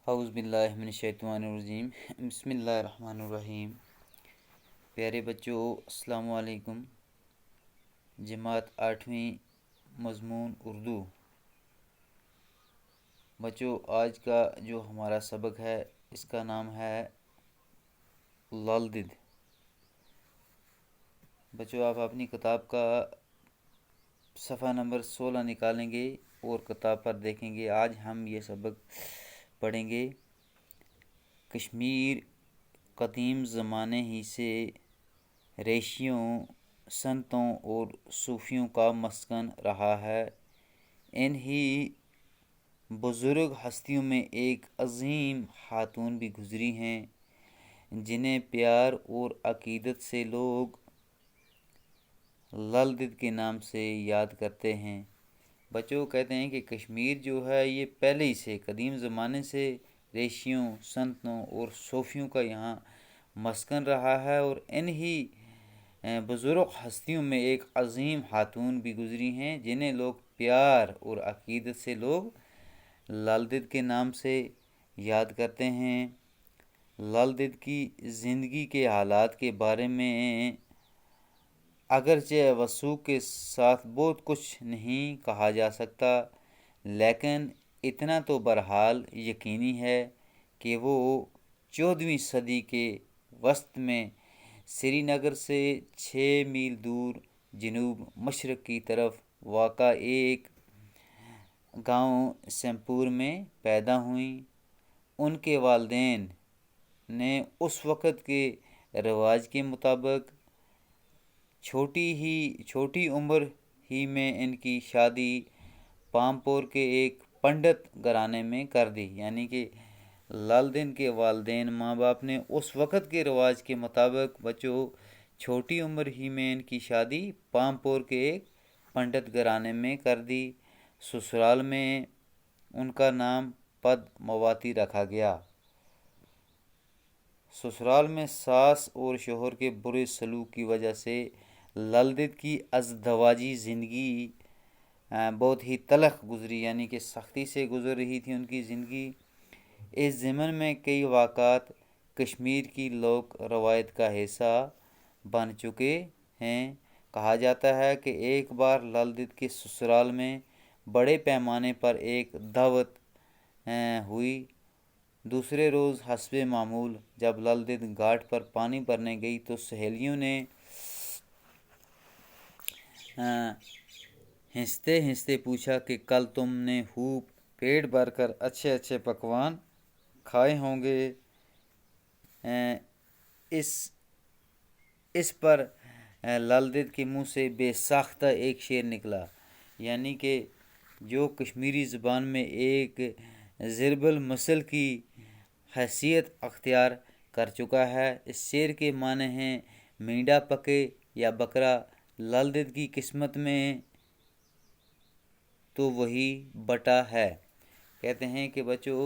اعوذ باللہ من الشیطان الرجیم بسم اللہ الرحمن الرحیم۔ پیارے بچوں السلام علیکم۔ جماعت 8ویں مضمون اردو۔ بچوں آج کا جو ہمارا سبق ہے اس کا نام ہے لالدد۔ بچوں آپ اپنی کتاب کا صفحہ نمبر 16 نکالیں گے اور کتاب پر دیکھیں گے۔ آج ہم یہ سبق پڑھیں گے کشمیر قدیم زمانے ہی سے ریشیوں، سنتوں اور صوفیوں کا مسکن رہا ہے۔ انہی بزرگ ہستیوں میں ایک عظیم خاتون بھی گزری ہیں جنہیں پیار اور عقیدت سے لوگ لالدد کے نام سے یاد کرتے ہیں۔ بچوں کہتے ہیں کہ کشمیر جو ہے یہ پہلے ہی سے قدیم زمانے سے ریشیوں، سنتوں اور صوفیوں کا یہاں مسکن رہا ہے، اور انہی بزرگ ہستیوں میں ایک عظیم خاتون بھی گزری ہیں جنہیں لوگ پیار اور عقیدت سے لوگ لالدد کے نام سے یاد کرتے ہیں۔ لالدد کی زندگی کے حالات کے بارے میں اگرچہ وثوق کے ساتھ بہت کچھ نہیں کہا جا سکتا، لیکن اتنا تو بہرحال یقینی ہے کہ وہ 14ویں صدی کے وسط میں سری نگر سے 6 میل دور جنوب مشرق کی طرف واقع ایک گاؤں سیمپور میں پیدا ہوئیں۔ ان کے والدین نے اس وقت کے رواج کے مطابق چھوٹی عمر ہی میں ان کی شادی پامپور کے ایک پنڈت گھرانے میں کر دی، یعنی کہ لالدد کے والدین ماں باپ نے اس وقت کے رواج کے مطابق بچوں چھوٹی عمر ہی میں ان کی شادی پامپور کے ایک پنڈت گھرانے میں کر دی۔ سسرال میں ان کا نام پدماوتی رکھا گیا۔ سسرال میں ساس اور شوہر کے برے سلوک کی وجہ سے لالدد کی ازدواجی زندگی بہت ہی تلخ گزری، یعنی کہ سختی سے گزر رہی تھی ان کی زندگی۔ اس ضمن میں کئی واقعات کشمیر کی لوک روایت کا حصہ بن چکے ہیں۔ کہا جاتا ہے کہ ایک بار لالدد کے سسرال میں بڑے پیمانے پر ایک دعوت ہوئی۔ دوسرے روز حسب معمول جب لالدد گھاٹ پر پانی بھرنے گئی تو سہیلیوں نے ہنستے ہنستے پوچھا کہ کل تم نے خوب پیٹ بھر کر اچھے پکوان کھائے ہوں گے۔ اس پر لالدد کے منہ سے بے ساختہ ایک شعر نکلا، یعنی کہ جو کشمیری زبان میں ایک ضرب المثل کی حیثیت اختیار کر چکا ہے۔ اس شعر کے معنی ہیں مینڈا پکے یا بکرا۔ لالدد کی قسمت میں تو وہی بٹا ہے۔ کہتے ہیں کہ بچوں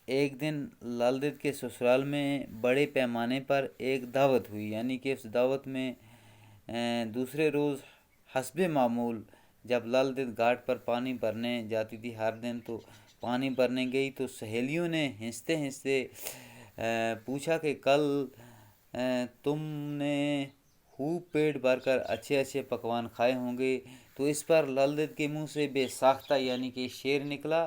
ایک دن لالدد کے سسرال میں بڑے پیمانے پر ایک دعوت ہوئی، یعنی کہ اس دعوت میں دوسرے روز حسب معمول جب لالدد گھاٹ پر پانی بھرنے جاتی تھی ہر دن، تو پانی بھرنے گئی تو سہیلیوں نے ہنستے ہنستے پوچھا کہ کل تم نے خوب پیٹ بھر کر اچھے پکوان کھائے ہوں گے۔ تو اس پر لالدد کے منہ سے بے ساختہ یعنی کہ شعر نکلا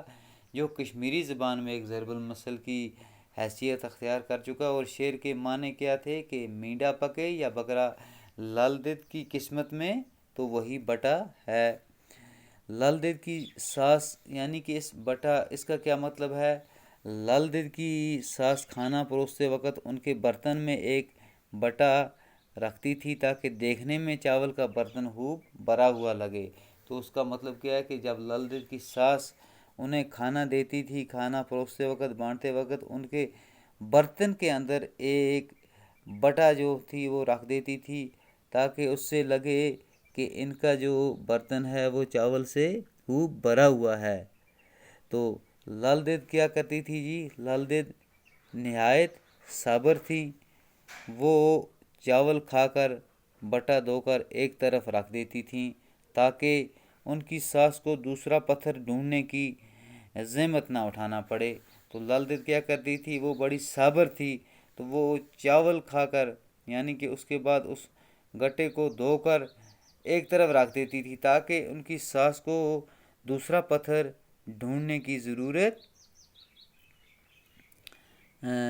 جو کشمیری زبان میں ایک ضرب المثل کی حیثیت اختیار کر چکا، اور شعر کے معنی کیا تھے کہ مینڈا پکے یا بکرا، لالدد کی قسمت میں تو وہی بٹا ہے۔ لالدد کی ساس یعنی کہ اس کا کیا مطلب ہے؟ لالدد کی ساس کھانا پروستے وقت ان کے برتن میں ایک بٹا رکھتی تھی تاکہ دیکھنے میں چاول کا برتن خوب بھرا ہوا لگے۔ تو اس کا مطلب کیا ہے کہ جب لالدد کی ساس انہیں کھانا دیتی تھی، کھانا پروستے وقت بانٹتے وقت ان کے برتن کے اندر ایک بٹا جو تھی وہ رکھ دیتی تھی تاکہ اس سے لگے کہ ان کا جو برتن ہے وہ چاول سے خوب بھرا ہوا ہے۔ تو لالدد کیا کرتی تھی جی؟ لالدد نہایت صابر تھی۔ وہ چاول کھا کر بٹا دھو کر ایک طرف رکھ دیتی تھیں تاکہ ان کی ساس کو دوسرا پتھر ڈھونڈنے کی زحمت نہ اٹھانا پڑے۔ تو لل دید کیا کرتی تھی، وہ بڑی صابر تھی، تو وہ چاول کھا کر یعنی کہ اس کے بعد اس گٹے کو دھو کر ایک طرف رکھ دیتی تھی تاکہ ان کی ساس کو دوسرا پتھر ڈھونڈنے کی ضرورت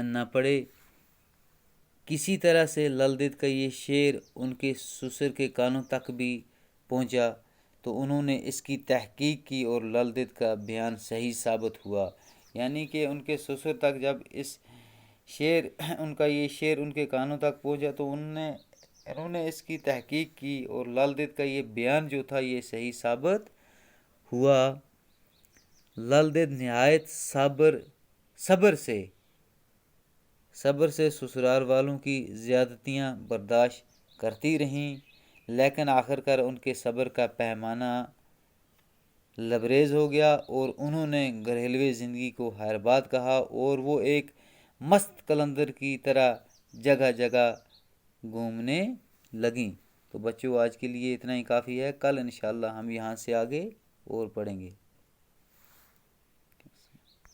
نہ پڑے۔ کسی طرح سے لل دید کا یہ شعر ان کے سسر کے کانوں تک بھی پہنچا، تو انہوں نے اس کی تحقیق کی اور لل دید کا بیان صحیح ثابت ہوا۔ یعنی کہ ان کے سسر تک جب ان کا یہ شعر ان کے کانوں تک پہنچا تو انہوں نے اس کی تحقیق کی اور لل دید کا یہ بیان جو تھا یہ صحیح ثابت ہوا۔ لل دید نہایت صبر سے سسرال والوں کی زیادتیاں برداشت کرتی رہیں، لیکن آخرکار ان کے صبر کا پیمانہ لبریز ہو گیا اور انہوں نے گھریلوی زندگی کو خیرباد کہا اور وہ ایک مست قلندر کی طرح جگہ جگہ گھومنے لگیں۔ تو بچوں آج کے لیے اتنا ہی کافی ہے، کل انشاءاللہ ہم یہاں سے آگے اور پڑھیں گے۔